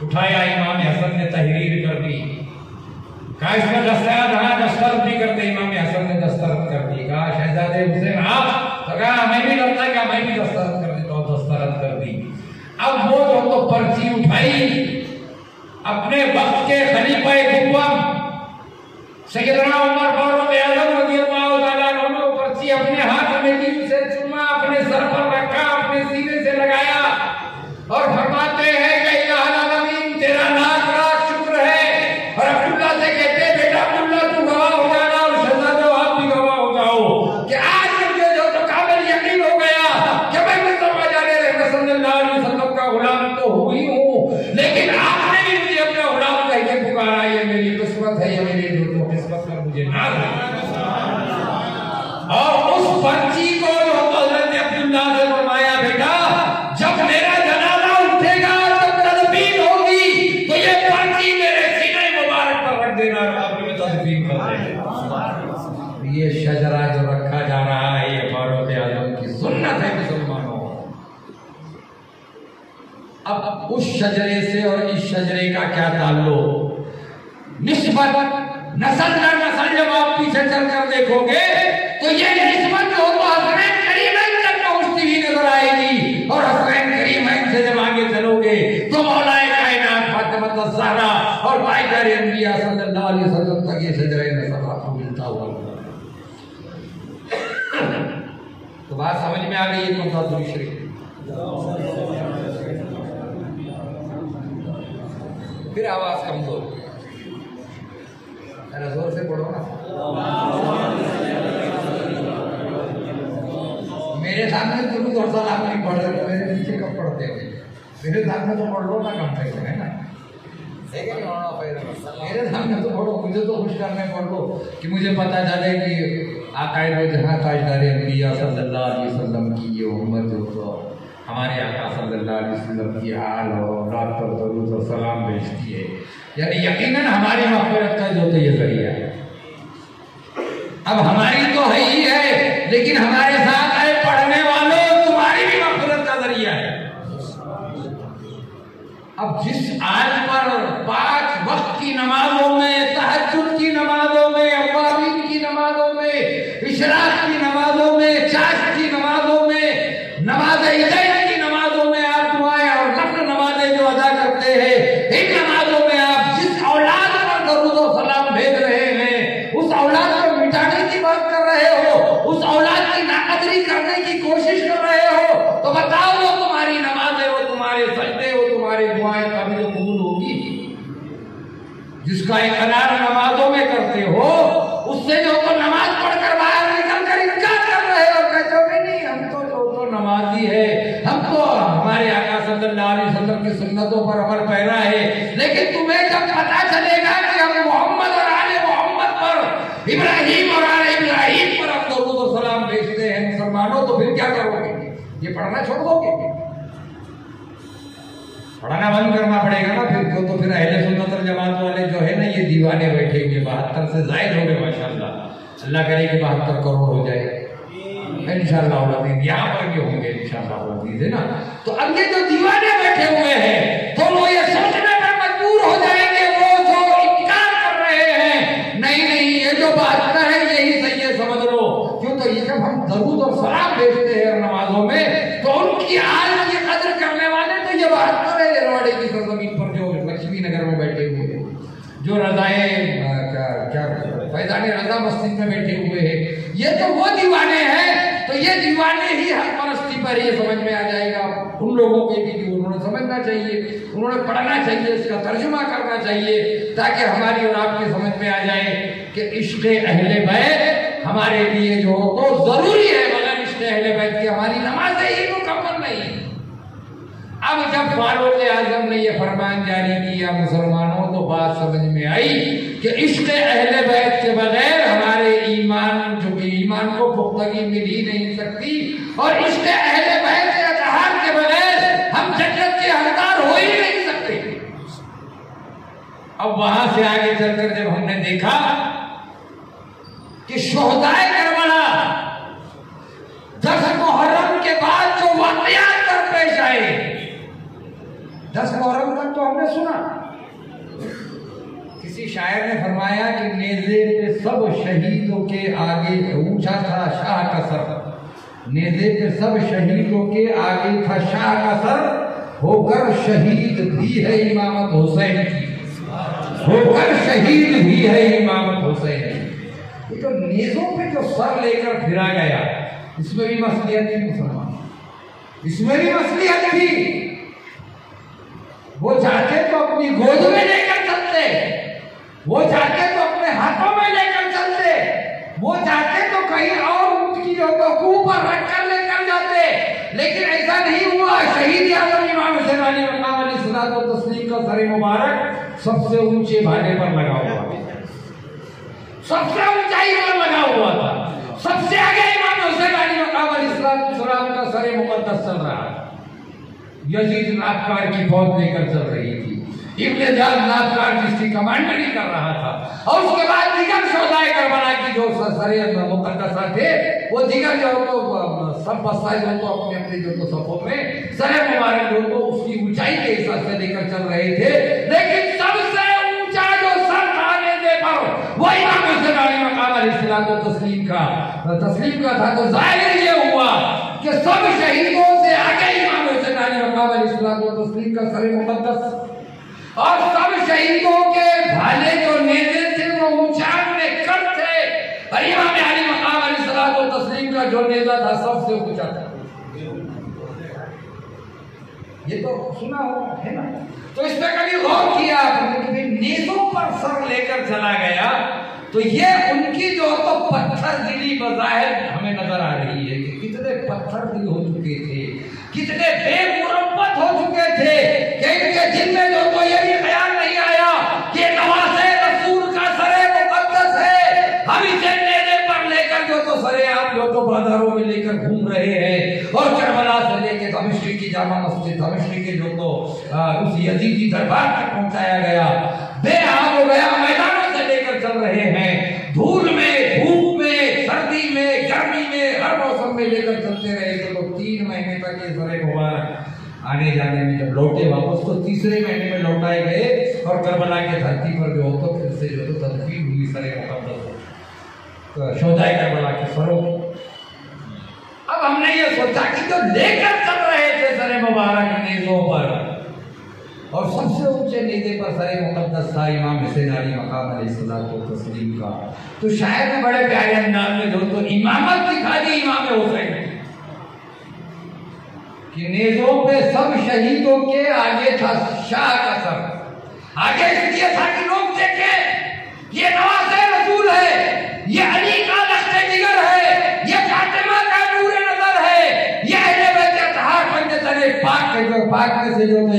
उठाया इमाम हसन ने तहरीर कर दी, कहा इसमें दस्तखत नहीं करते। इमाम हसन ने दस्तखत कर दी। कहा शहजादे हुसैन आप, तो कहा हमें भी लगता है कि मैं भी दस्तखत कर देता हूँ। दस्तखत कर दी। अब वो जो तो पर्ची उठाई, अपने वक्त के खलीफा कुव्वम सैयदना उमर फारूक आज़म रज़ियल्लाहु ताला अन्हु ने पर्ची अपने हाथ में ली, उसे चुमा, अपने सर पर रखा, अपने सीने से लगाया और फरमाते हैं कि इलाहुल आलमीन तेरा लाख लाख शुक्र है। और अब्दुल्ला से कहते बेटा अब्दुल्ला तू गवाह हो जाना और शहजादे आप भी गवाह हो जाओ कि आज मुझे जो तो काबिल यकीन हो गया कि मैं मुस्तफा जाने रहमत सल्लल्लाहु अलैहि वसल्लम का गुलाम तो हुई हूँ, लेकिन आपने भी मुझे अपना गुलाम कह के पुकारा। ये मेरी किस्मत है, ये मेरी किस्मत पर मुझे नाज है। और उस पर्ची को जो हज़रत अब्दुल्ला से फरमाया बेटा जब मेरा जनाजा उठेगा, जब तदफीन होगी तो ये पर्ची मेरे सीने मुबारक पर रख देना, कब्र में तदफीन कर देना। ये शजरा जो रखा जा रहा है ये फारूक आज़म की सुन्नत है मुसलमानों। अब उस शजरे से और इस शजरे का क्या ताल्लुक? निस्बत नस्ल दर नस्ल जब आप पीछे चलकर देखोगे तो ये निस्बत जो तो हसनैन करीमैन तक पहुंचती हुई नजर आएगी। और हसनैन करीमैन से जब आगे चलोगे तो मौलाए कायनात फातिमा ज़हरा और पायदार अंबिया सल्लल्लाहु अलैहि वसल्लम तक ये शजरे नस्ब आपको मिलता हुआ। तो बात समझ में आ गई है? कौन सा दुरूद शरीफ? फिर आवाज कमजोर, जोर से पढ़ो ना। मेरे सामने दुरूद और सलाम नहीं पढ़ रहे तो मेरे पीछे कब पढ़ते हो? मेरे सामने तो पढ़ लो ना, कम से कम, है ना? मेरे सामने तो पढ़ो, मुझे तो खुश करने पढ़ लो कि मुझे पता चले कि आकाए जहाँ ताजदार अंबिया सल्लल्लाहु अलैहि वसल्लम की ये उम्मत जो तो हमारे आका सल्लल्लाहु अलैहि वसल्लम की हाल और रात पर दरूद और सलाम भेजती है, यानी यकीनन हमारी मग़फ़िरत का जो तो ये जरिया है। अब हमारी तो है ही है, लेकिन हमारे साथ आए पढ़ने वालों तुम्हारी भी मग़फ़िरत का जरिया है। अब जिस आज पर 5 वक्त की नमाजों में, तहज्जुद की नमाजों में, अव्वाबीन की नमाजों में, इशराक की नमाजों में, चाश की नमाजों में, नमाज ईदैन की नमाजों में आप दुआएं और नफ़ल नमाजें जो अदा करते हैं, इन नमाजों में आप जिस औलाद पर दरूद और सलाम भेज रहे हैं, उस औलाद को मिटाने की बात कर रहे हो, उस औलाद की नाकदरी करने की कोशिश कर रहे हो, तो बताओ वो तुम्हारी नमाज है, वो तुम्हारे सजदे, वो तुम्हारी दुआएं कभी तो कबूल होगी? जिसका इकरार नमाजों में करते हो, उससे जो तो नमाज पढ़कर बाहर निकल कर इनकार कर रहे हो, कहते हो नहीं हम तो जो तो नमाजी है, हम तो हमारे आका सल्लल्लाहु अलैहि वसल्लम की सुन्नतों पर अमल पैरा है। लेकिन तुम्हें जब पता चलेगा कि हम मोहम्मद और आले मोहम्मद पर, इब्राहिम और आले इब्राहिम पर हम दरूद और सलाम भेजते हैं मुसलमानों, तो फिर क्या करोगे? ये पढ़ना छोड़ दोगे? पढ़ना बंद करना पड़ेगा ना फिर। क्यों? तो फिर अहले सुन्नत वल जमात वाले जो है ना, ये दीवाने बैठे हुए 72 से ज़ायद हो गए माशाअल्लाह। अल्लाह करे कि 72 करोड़ हो जाए इंशाअल्लाह, यहाँ पर भी होंगे इंशाअल्लाह, है ना? तो अब ये जो दीवाने बैठे हुए हैं तो वो ये सोचने पर मजबूर हो जाएंगे, वो जो इनकार कर रहे हैं, नहीं ये जो बात है यही सही है, समझ लो। क्यों? तो ये जब हम दरूद और सलाम भेजते हैं नमाजों में, तो उनकी हाल की कदर करने वाले तो ये बात कर रहे हैं। रेवाड़ी की सरजमीन पर जो लक्ष्मी नगर में बैठे हुए हैं, जो रजाए क्या फैजाने रजा मस्जिद में बैठे हुए हैं, ये तो वो दीवाने हैं। तो ये दीवाने ही हक परस्ती पर ये समझ में आ जाएगा उन लोगों के भी कि उन्होंने समझना चाहिए, उन्होंने पढ़ना चाहिए, इसका तर्जुमा करना चाहिए, ताकि हमारी और आपकी समझ में आ जाए कि इश्क़ अहले बैत हमारे लिए जो तो जरूरी है, बगैर इश्क़ अहले बैत की हमारी नमाज ही मुकम्मल नहीं। अब जब फारूक आज़म ने यह फरमान जारी किया मुसलमानों, तो बात समझ में आई कि इश्क़ अहले बैत के बगैर हमारे ईमान, जो कि ईमान को पुख्तगी मिल ही नहीं सकती, और इश्क़ अहले बैत के अतहार के बगैर हम जन्नत के हकदार हो ही नहीं सकते। अब वहां से आगे चलकर जब हमने देखा कि शुहदाए करबला 10 मुहर्रम के बाद जो वाक़यात दरपेश आए, 10 मुहर्रम तक तो हमने आपने सुना, किसी शायर ने फरमाया कि नेज़े पे सब शहीदों के आगे ऊंचा था शाह का सर, नेज़े पे सब शहीदों के आगे था शाह का सर, होकर शहीद भी है इमामत हुसैन की, होकर शहीद भी है इमामत हुसैन की। तो नेज़ों पे जो सर लेकर फिरा गया, इसमें भी मसलियत थी मुसलमान, इसमें भी मसलियत थी। वो चाहते तो अपनी गोद में लेकर चलते, वो चाहते तो अपने हाथों में लेकर चलते, वो चाहते तो कहीं और उनकी जो ऊपर रख कर लेकर जाते, लेकिन ऐसा नहीं हुआ। शहीद आजम इमाम हुसैन मकाम अलैहिस्सलाम व तस्लीम का सर मुबारक सबसे ऊंचे भाले पर लगा हुआ था, सबसे ऊंचाई पर लगा हुआ था, सबसे आगे इमाम हुसैन मकाम अलैहिस्सलाम का सर मुकद्दस चल रहा है। यजीद नाथकार की फौज लेकर चल रही थी, इब्ने जाद नाथकार जिसकी कमांडरी कर रहा था, और उसके बाद दिगर शोहदाए करबला की जो सरे मुकद्दसा थे, वो दिगर जो तो सब बस्ताए जो तो अपने अपने जो तो सफों में सरे मुबारक जो तो उसकी ऊंचाई के हिसाब से लेकर चल रहे थे। लेकिन सबसे ऊंचा जो सर था नेज़े पर वो इमाम हुसैन मकाम अलैहिस्सलाम व तस्लीम का था। तो जाहिर ये हुआ कि सब शहीदों से आगे इमाम हुसैन मकाम अलैहिस्सलाम व तस्लीम का सर मुकद्दस, और सब शहीदों के भाले जो नेज़े थे वो ऊंचाई में कम थे, और इमाम अली मकाम अलैहिस्सलाम व तस्लीम का जो नेज़ा था सबसे ऊंचा था। ये तो सुना हो है ना, तो इस पे कभी गौर किया आपने कि नेज़ों पर सर लेकर चला गया, तो ये उनकी जो तो पत्थर दिली बज़ाहिर हमें नजर आ रही है कि कितने पत्थर दिल हो चुके थे, कितने बेमुरब्बत हो चुके थे, कि इनके दिल में जो तो ये भी ख्याल नहीं आया कि नवासे रसूल का सरे मुकद्दस है, हम इसे नेज़े पर लेकर जो तो सरे आप जो तो बाजारों में लेकर घूम रहे हैं, और करबला से लेकर दमिश्क की जामा मस्जिद, दमिश्क के जो तो उस यजीदी दरबार तक पहुंचाया गया, बेहाल हो गया, मैदानों से लेकर चल रहे हैं, धूल में, धूप में, सर्दी में, गर्मी में, हर मौसम में लेकर चलते रहे। तो 3 महीने तक ये सरे मुबारक आने जाने में जब लौटे वापस, तो तीसरे महीने में लौटाए गए, और करबला के धरती पर जो तो फिर से जो तो तदफीन हुई सरे मुकद्दस शोहदाए करबला के सरों। अब हमने ये सोचा कि जो लेकर चल रहे थे सरे मुबारक नेज़ों पर, और सबसे ऊंचे नेज़े पर सरे मुकद्दस था इमाम हुसैन अली मकाम अलैहिस्सलाम व तस्लीम का, तो शायर ने बड़े प्यारे अंदाज में जो तो इमामत दिखा दी इमाम हुसैन कि नेज़ों पे सब शहीदों के आगे था शाह का सर। आगे इसलिए था कि लोग देखे ये नवासे रसूल है, ये अली का लश्कर जिगर है, ये फातिमा का नूर नजर है, ये अहले बैत अतहार बनने चले पाक में से जो तो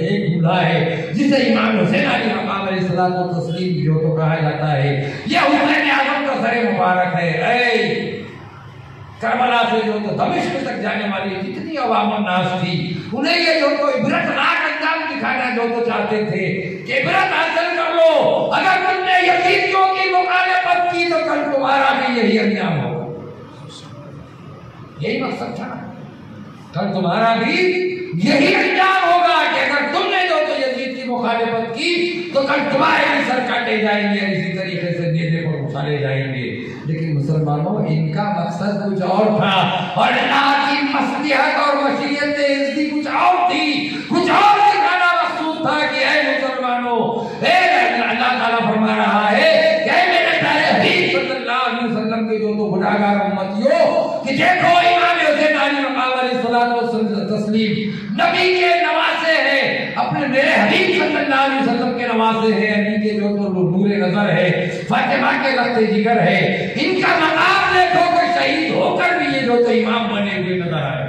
एक दूल्हा है जिसे इमाम हुसैन अली मकाम अलैहिस्सलाम व तस्लीम जो तो कहा जाता है, ये हुसैन आजम का सरे मुबारक है। करबला से जो तो दमिश्क तक जाने वाली जितनी अवाम नास थी, उन्हें ये जो तो इबरतनाक अंजाम दिखाना जो तो चाहते थे कि इबरत हासिल कर लो, अगर तुमने यजीदियों की मुखालिफत की तो कल तुम्हारा भी यही अंजाम होगा। यही मकसद था, कल तुम्हारा भी यही अंजाम होगा कि अगर तुमने जो तो यजीद की मुखालिफत की तो कल तुम्हारे भी सर काटे जाएंगे, इसी तरीके से नेज़े पर उछाले जाएंगे। लेकिन मुसलमानों, इनका मकसद कुछ और था, और अल्लाह की मसलिहत और मशीयत इसकी कुछ और थी, कुछ और दिखाना मकसूद था कि ऐ मुसलमानों, अल्लाह ताला फरमा रहा है कि मेरे प्यारे हबीब सल्लल्लाहु अलैहि वसल्लम के जो तो गुनाहगार उम्मतियों, कि देखो इमाम हुसैन अली मकाम अलैहिस्सलाम व तस्लीम नबी के नवासे हैं, अपने मेरे हबीब सल्लल्लाहु अलैहि वसल्लम के नवासे हैं, अली के जो तो नूरे नजर है, फातिमा के लश्कर जिगर है, इनका मकाम देखो कि शहीद होकर भी ये जो तो इमाम बने हुए नजर आए।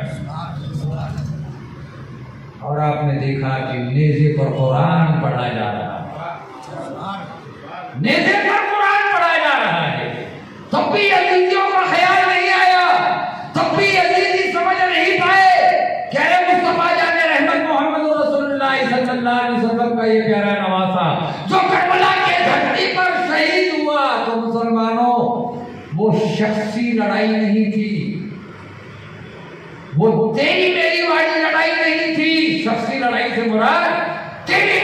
और आपने देखा कि नेज़े पर कुरान पढ़ा जा रहा है, नेज़े पर कुरान पढ़ा जा रहा है, तब भी यजीदियों का ख्याल नहीं आया, तब भी यजीदी समझ नहीं पाए कि मुस्तफा जाने रहमत मोहम्मद रसूलुल्लाह सल्लल्लाहु अलैहि वसल्लम का ये प्यारा नवासा जो करबला के धरती पर शहीद हुआ। तो मुसलमानों, वो शख्सी लड़ाई नहीं थी, वो तेरी मेरी वाली लड़ाई नहीं थी। शख्सी लड़ाई से मुराद तेरी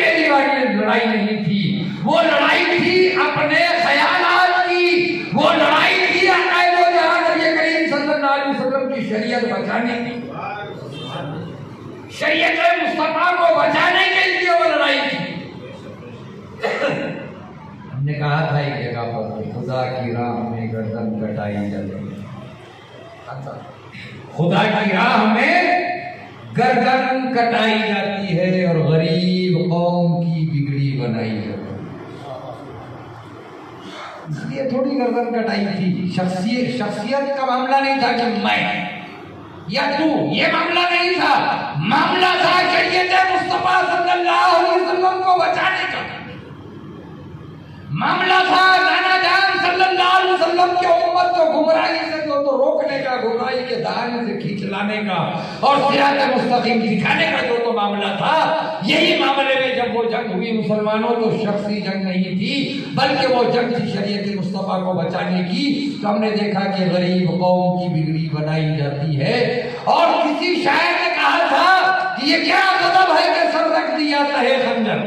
लड़ाई नहीं थी, वो लड़ाई थी अपने ख्यालात की, वो लड़ाई थी अकायद व जहां नबी करीम सल्लल्लाहु अलैहि वसल्लम की शरीयत बचाने की, शरीयत मुस्तफा को बचाने के लिए वो लड़ाई थी। हमने कहा था एक जगह पर, खुदा की राह में गर्दन कटाई जाती है, खुदा की राह में गर्दन कटाई जाती है और गरीब कौम की बिगड़ी बनाई जाती है। इसलिए थोड़ी गर्दन कटाई थी, शख्सियत का मामला नहीं था कि मैं या तू, ये मामला नहीं था, मामला था शरीयत मुस्तफा सल्लल्लाहु अलैहि वसल्लम को बचाने का मामला था। नाना जान सल्लल्लाहु अलैहि वसल्लम की उम्मत को गुमराही से तो रोकने का, गुमराही के दायरे से खींच लाने का और सिरात मुस्तकीम दिखाने का जो तो मामला था। यही मामले में जब वो जंग हुई मुसलमानों, तो शख्सी जंग नहीं थी, बल्कि वो जंग थी शरीयत मुस्तफा को बचाने की। तो हमने देखा कि गरीब कौम की बिगड़ी बनाई जाती है। और किसी शायर ने कहा था कि ये क्या गजब है कि सर रख दिया तहे खंजर,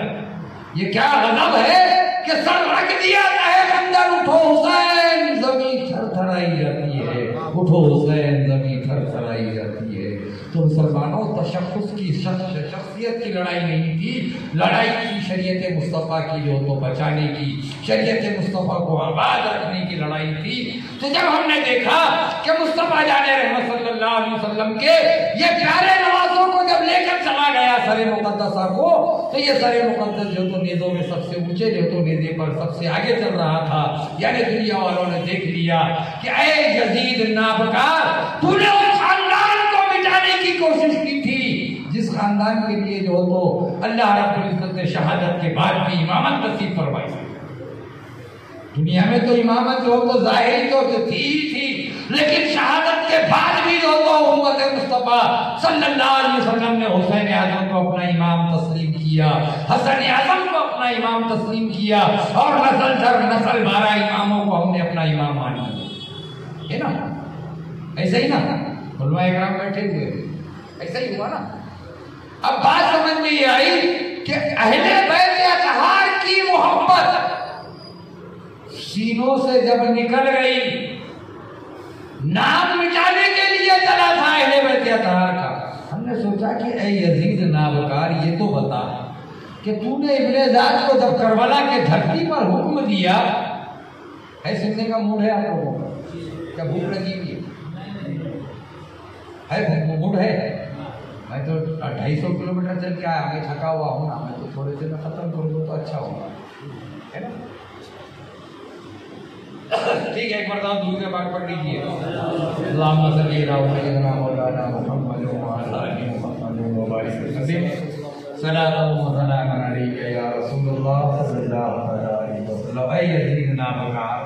ये क्या गजब है कि सर रख दिया तहे खंजर। उठो हुसैन जमीन थरथराई जाती है, उठो हुसैन जमीन थरथराई जाती है। तो मुसलमानों, तशख्खुस की शख्सियत की लड़ाई नहीं थी, लड़ाई थी शरीयत मुस्तफ़ा की जो तो बचाने की, शरीयत मुस्तफ़ा को आबाद रखने की लड़ाई थी। तो जब हमने देखा कि मुस्तफ़ा जाने रहमत सल्लल्लाहु अलैहि वसल्लम के ये प्यारे नवाजों को जब लेकर चला गया सरे मुक़द्दसा को, तो ये सरे मुक़द्दस जो तो नेज़ों में सबसे ऊंचे, जो तो नेज़े पर सबसे आगे चल रहा था। यानी दुनिया वालों ने देख लिया कि ऐ यजीद नाबकार, तूने उस खानदान को मिटाने की कोशिश की थी जिस खानदान के लिए जो तो अल्लाह रब्बुल इज्जत ने शहादत के बाद भी इमामत नसीब फरमाई। दुनिया में तो इमामत जो तो जाहिर तो थी, लेकिन शहादत के बाद भी जो तो उम्मत मुस्तफा सल्लल्लाहु अलैहि वसल्लम ने हुसैन आज़म को अपना इमाम तस्लीम किया, हसन आज़म को अपना इमाम तस्लीम किया, और नस्ल दर नस्ल 12 इमामों को हमने अपना इमाम मान लिया, है ना? ऐसे ही ना उलमा इकराम बैठे हुए, ऐसा ही हुआ ना। अब बात समझ में ये आई कि अहले बैत अतहार की मोहब्बत सीनों से जब निकल गई, नाम मिटाने के लिए चला था अहले बैत अतहार का। हमने सोचा कि ऐ यजीद नाबकार, ये तो बता कि तूने इब्ने ज़ाद को जब करबला के धरती पर हुक्म दिया, है सुनने का मूड है आप लोगों का? क्या भूख लगी हुई है? मूड है? मैं तो 250 किलोमीटर चल के आया, मैं थका हुआ हूँ ना, मैं तो थोड़े से में खत्म कर दूँ तो अच्छा होगा, है ना? ठीक है, एक बार दूर के बात पढ़ लीजिए। अल्लाहुम्मा सल्ली अला सय्यिदिना मौलाना मुहम्मद व अला आलि मुहम्मद व बारिक वसल्लिम सल्लल्लाहु अलैहि या रसूलुल्लाह सल्लल्लाहु अलैहि वसल्लम। ऐ यजीद नाबकार,